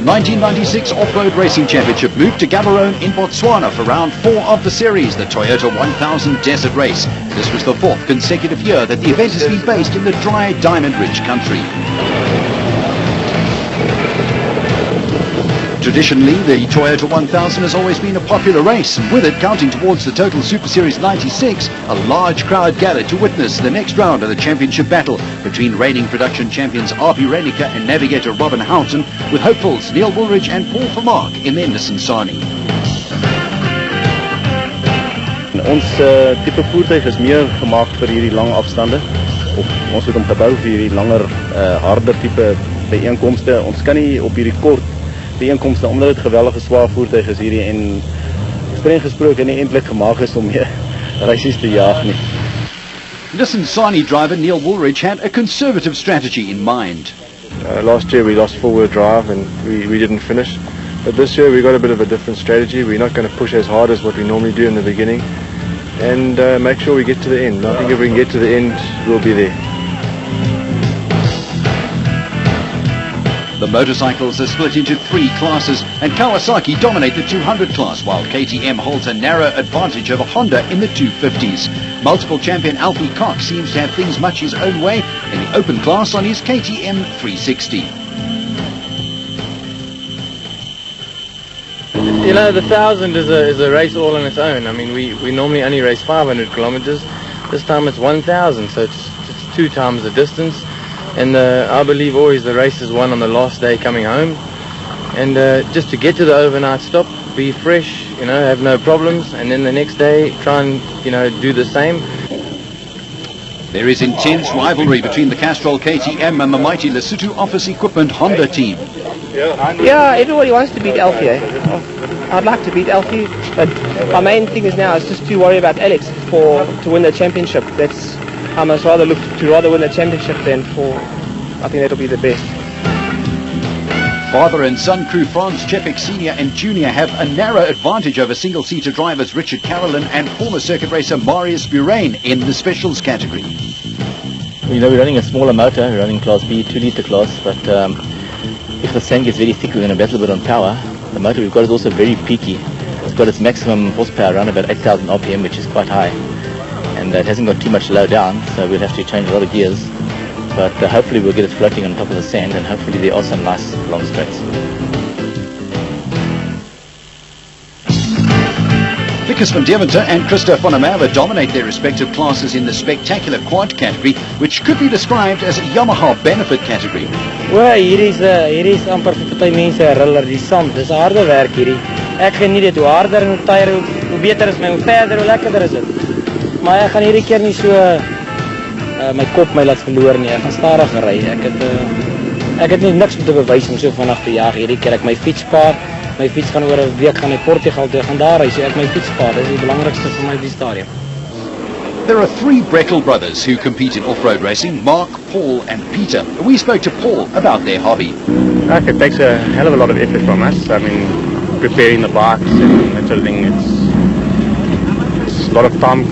The 1996 Off-Road Racing Championship moved to Gaborone in Botswana for round 4 of the series, the Toyota 1000 Desert Race. This was the 4th consecutive year that the event has been based in the dry, diamond-rich country. Traditionally, the Toyota 1000 has always been a popular race, and with it counting towards the total Super Series 96, a large crowd gathered to witness the next round of the championship battle between reigning production champions R.P. Renica and navigator Robin Houghton, with hopefuls Neil Woolridge and Paul Vermaak in their Nissan Sani. Ons type voertuig is meer gemaakt vir hierdie lange afstande. Ons het hom gebou vir hierdie langer, harder type bijeenkomste. Ons kan nie op hierdie kort bijeenkomste, omdat het geweldige zwaar voertuig is hierdie en streng gesproken nie eintlik gemaakt is om meer races te jaag nie. Nissan Sani driver Neil Woolridge had a conservative strategy in mind. Last year we lost four-wheel drive and we didn't finish. But this year we got a bit of a different strategy. We're not going to push as hard as what we normally do in the beginning and make sure we get to the end. I think if we can get to the end, we'll be there. The motorcycles are split into 3 classes, and Kawasaki dominate the 200 class, while KTM holds a narrow advantage over Honda in the 250s. Multiple champion Alfie Cox seems to have things much his own way in the open class on his KTM 360. You know, the 1000 is a race all on its own. I mean, we normally only race 500 kilometers. This time it's 1000, so it's 2 times the distance. And I believe always the race is won on the last day coming home. And just to get to the overnight stop, be fresh, you know, have no problems, and then the next day try and, you know, do the same. There is intense rivalry between the Castrol KTM and the mighty Lesotho Office Equipment Honda team. Yeah, everybody wants to beat Alfie. I'd like to beat Alfie, but my main thing is now is just to worry about Alex to win the championship. I must rather look to win the championship than I think that'll be the best. Father and son crew Franz Czepek Sr. and Jr. have a narrow advantage over single-seater drivers Richard Carolyn and former circuit racer Marius Burain in the specials category. You know, we're running a smaller motor, we're running Class B, 2-litre class, but if the sand gets very thick, we're going to battle a bit on power. The motor we've got is also very peaky. It's got its maximum horsepower around about 8,000 RPM, which is quite high. And it hasn't got too much low down, so we'll have to change a lot of gears. But hopefully we'll get it floating on top of the sand, and hopefully there are some nice long straights. Vickers van Deventer and Christo van der Merwe dominate their respective classes in the spectacular quad category, which could be described as a Yamaha benefit category. Well, hier is amper vir party mense 'n riller, die sand. Dis harde werk hierdie. Ek geniet dit, hoe harder en hoe tyre, hoe beter is my, hoe verder, hoe lekkerder is dit. Maar ek gaan hierdie keer nie so my kop my laat verloor nie. Ek gaan stadig ry. Ek het nie niks om te bewys om so vinnig te jaag hierdie keer. Ek my fiets spaar. My fiets gaan oor 'n week gaan na Portugal toe, gaan daar ry. So ek my fiets spaar. Dis die belangrikste vir my op die stadium. There are 3 Breckel brothers who compete in off-road racing, Mark, Paul and Peter. We spoke to Paul about their hobby. It takes a hell of a lot of effort from us. I mean, preparing the bikes and that sort of thing, it's a lot of time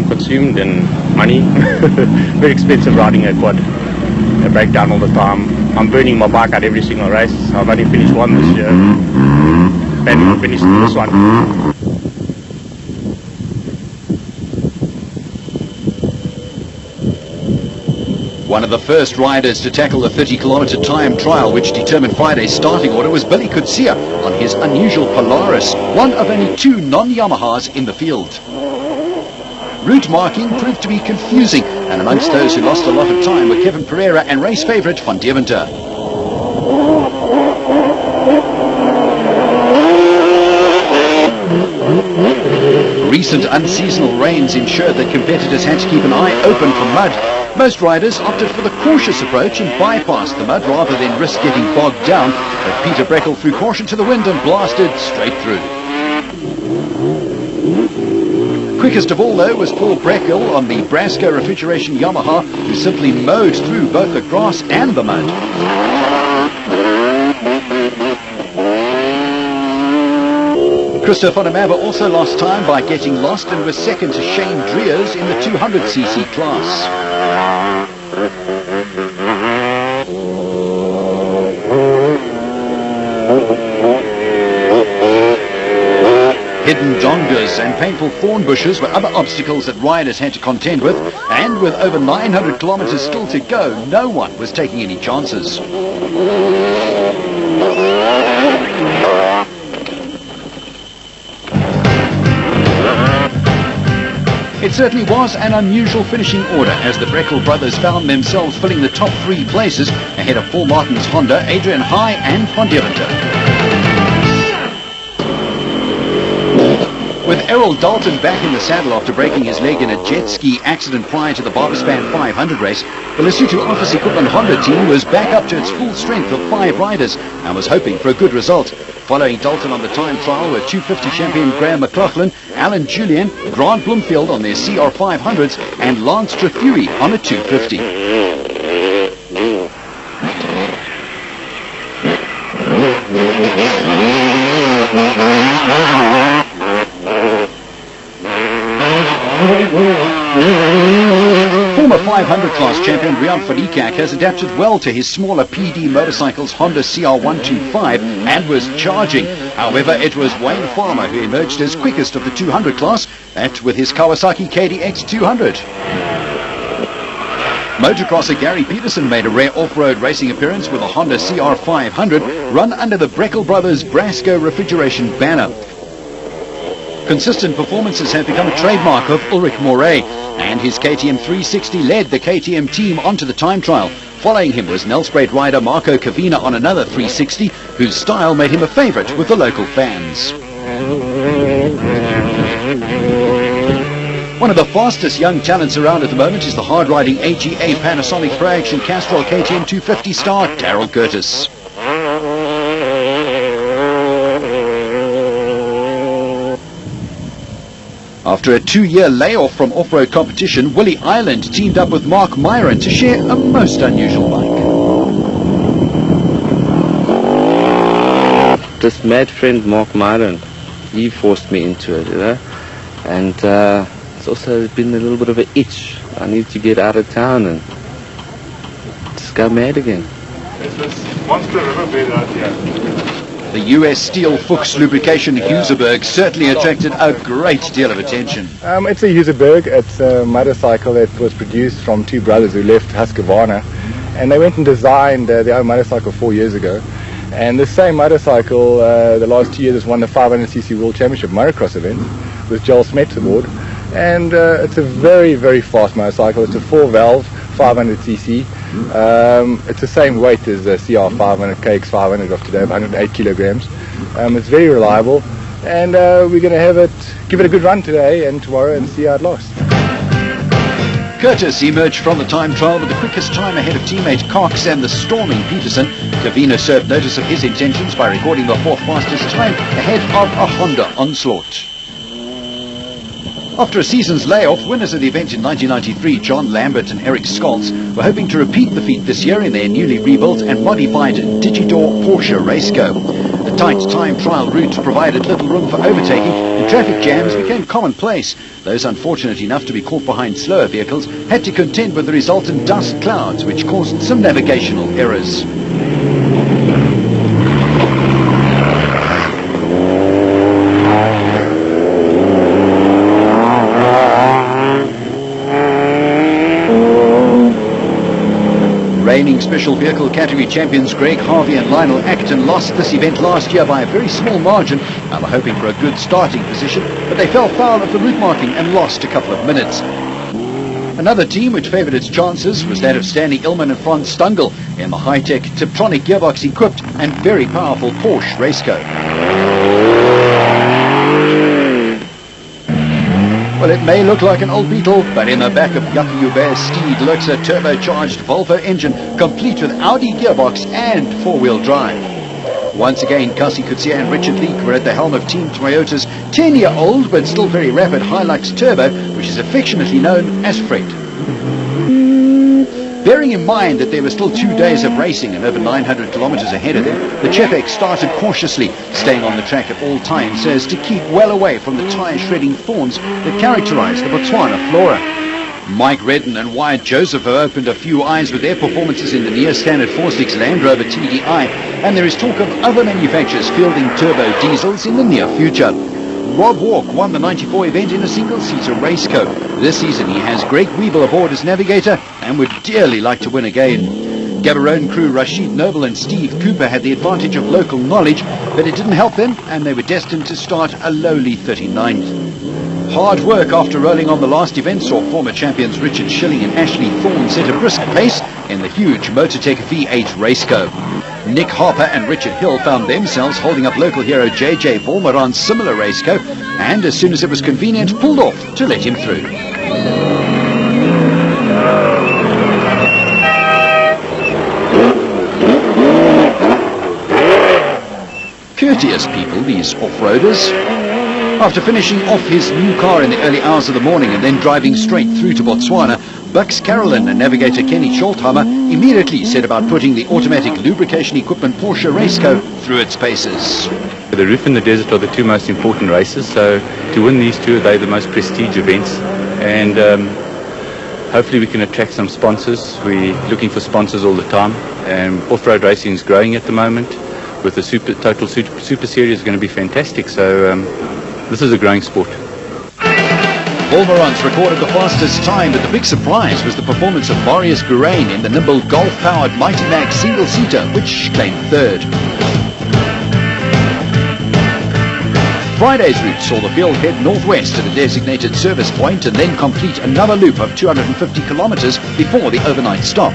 consumed and money. Very expensive riding a quad. I break down all the time. I'm burning my bike out every single race. I've only finished one this year. Planning on finishing this one. One of the first riders to tackle the 30-kilometer time trial which determined Friday's starting order was Billy Kutsia on his unusual Polaris, one of only 2 non-Yamahas in the field. Route marking proved to be confusing, and amongst those who lost a lot of time were Kevin Pereira and race favourite Van Deventer. Recent unseasonal rains ensured that competitors had to keep an eye open for mud. Most riders opted for the cautious approach and bypassed the mud rather than risk getting bogged down, but Peter Breckel threw caution to the wind and blasted straight through. Quickest of all, though, was Paul Breckel on the Brasco Refrigeration Yamaha, who simply mowed through both the grass and the mud. Christo van der Merwe also lost time by getting lost and was second to Shane Dreers in the 200cc class. Hidden dongas and painful thorn bushes were other obstacles that riders had to contend with, and with over 900 kilometers still to go, no one was taking any chances. It certainly was an unusual finishing order as the Breckle brothers found themselves filling the top 3 places ahead of Paul Martin's Honda, Adrian High and Van Deventer. With Errol Dalton back in the saddle after breaking his leg in a jet ski accident prior to the Barbaspan 500 race, the Lesotho Office Equipment Honda team was back up to its full strength of 5 riders and was hoping for a good result. Following Dalton on the time trial were 250 champion Graham McLaughlin, Alan Julian, Grant Bloomfield on their CR500s and Lance Trethewey on a 250. Former 500 class champion Rian Fadikak has adapted well to his smaller PD Motorcycles Honda CR125 and was charging. However, it was Wayne Farmer who emerged as quickest of the 200 class, that with his Kawasaki KDX 200. Motocrosser Gary Peterson made a rare off-road racing appearance with a Honda CR500 run under the Breckle Brothers Brasco refrigeration banner. Consistent performances have become a trademark of Ulrich Moray, and his KTM 360 led the KTM team onto the time trial. Following him was Nelspruit rider Marco Cavina on another 360, whose style made him a favourite with the local fans. One of the fastest young talents around at the moment is the hard-riding AGA Panasonic Pro Action Castrol KTM 250 star Darrell Curtis. After a 2-year layoff from off-road competition, Willie Ireland teamed up with Mark Myron to share a most unusual bike. This mad friend Mark Myron, he forced me into it, you know, and it's also been a little bit of an itch. I need to get out of town and just go mad again. It's this monster riverbed out here. The US Steel Fuchs lubrication Huseberg certainly attracted a great deal of attention. It's a Huseberg. It's a motorcycle that was produced from 2 brothers who left Husqvarna, and they went and designed their own motorcycle 4 years ago. And the same motorcycle, the last 2 years, has won the 500cc World Championship motocross event with Joel Smets aboard. And it's a very, very fast motorcycle. It's a 4-valve 500cc. It's the same weight as the CR500, KX500 of today, 108 kilograms. It's very reliable, and we're going to give it a good run today and tomorrow and see how it lasts. Curtis emerged from the time trial with the quickest time ahead of teammate Cox and the storming Peterson. Cavina served notice of his intentions by recording the 4th fastest time ahead of a Honda Onslaught. After a season's layoff, winners of the event in 1993, John Lambert and Eric Scholz, were hoping to repeat the feat this year in their newly rebuilt and modified Digidor Porsche Raceco. The tight time trial route provided little room for overtaking, and traffic jams became commonplace. Those unfortunate enough to be caught behind slower vehicles had to contend with the resultant dust clouds, which caused some navigational errors. Reigning special vehicle category champions Greg Harvey and Lionel Acton lost this event last year by a very small margin. They were hoping for a good starting position, but they fell foul of the route marking and lost a couple of minutes. Another team which favoured its chances was that of Stanley Illman and Franz Stungel in the high-tech Tiptronic gearbox equipped and very powerful Porsche Raceco. Well, it may look like an old Beetle, but in the back of Yuppie Hubert's steed lurks a turbocharged Volvo engine, complete with Audi gearbox and 4-wheel drive. Once again, Kasi Kutsia and Richard Leake were at the helm of Team Toyota's 10-year-old but still very rapid Hilux Turbo, which is affectionately known as Fred. Bearing in mind that there were still 2 days of racing and over 900 kilometers ahead of them, the Chepek started cautiously, staying on the track at all times so as to keep well away from the tire-shredding thorns that characterize the Botswana flora. Mike Redden and Wyatt Joseph have opened a few eyes with their performances in the near-standard 4.6 Land Rover TDI, and there is talk of other manufacturers fielding turbo diesels in the near future. Rob Walk won the 94 event in a single-seater race car. This season he has Greg Weeble aboard as navigator and would dearly like to win again. Gaborone crew Rashid Noble and Steve Cooper had the advantage of local knowledge, but it didn't help them, and they were destined to start a lowly 39th. Hard work after rolling on the last event saw former champions Richard Schilling and Ashley Thorne set a brisk pace in the huge Mototech V8 race car. Nick Harper and Richard Hill found themselves holding up local hero JJ Volmeran's similar race car, and as soon as it was convenient, pulled off to let him through. Courteous people, these off-roaders. After finishing off his new car in the early hours of the morning and then driving straight through to Botswana, Bucks Carolyn and navigator Kenny Scholtheimer immediately set about putting the automatic lubrication equipment Porsche race car through its paces. The Roof and the Desert are the two most important races, so to win these two, they're the most prestige events, and hopefully we can attract some sponsors. We're looking for sponsors all the time, and off-road racing is growing at the moment. With the Total Super Series is going to be fantastic, so this is a growing sport. Volmeran's recorded the fastest time, but the big surprise was the performance of Marius Gurain in the nimble Golf-powered Mighty Mag single-seater, which claimed third. Friday's route saw the field head northwest to the designated service point and then complete another loop of 250 kilometers before the overnight stop.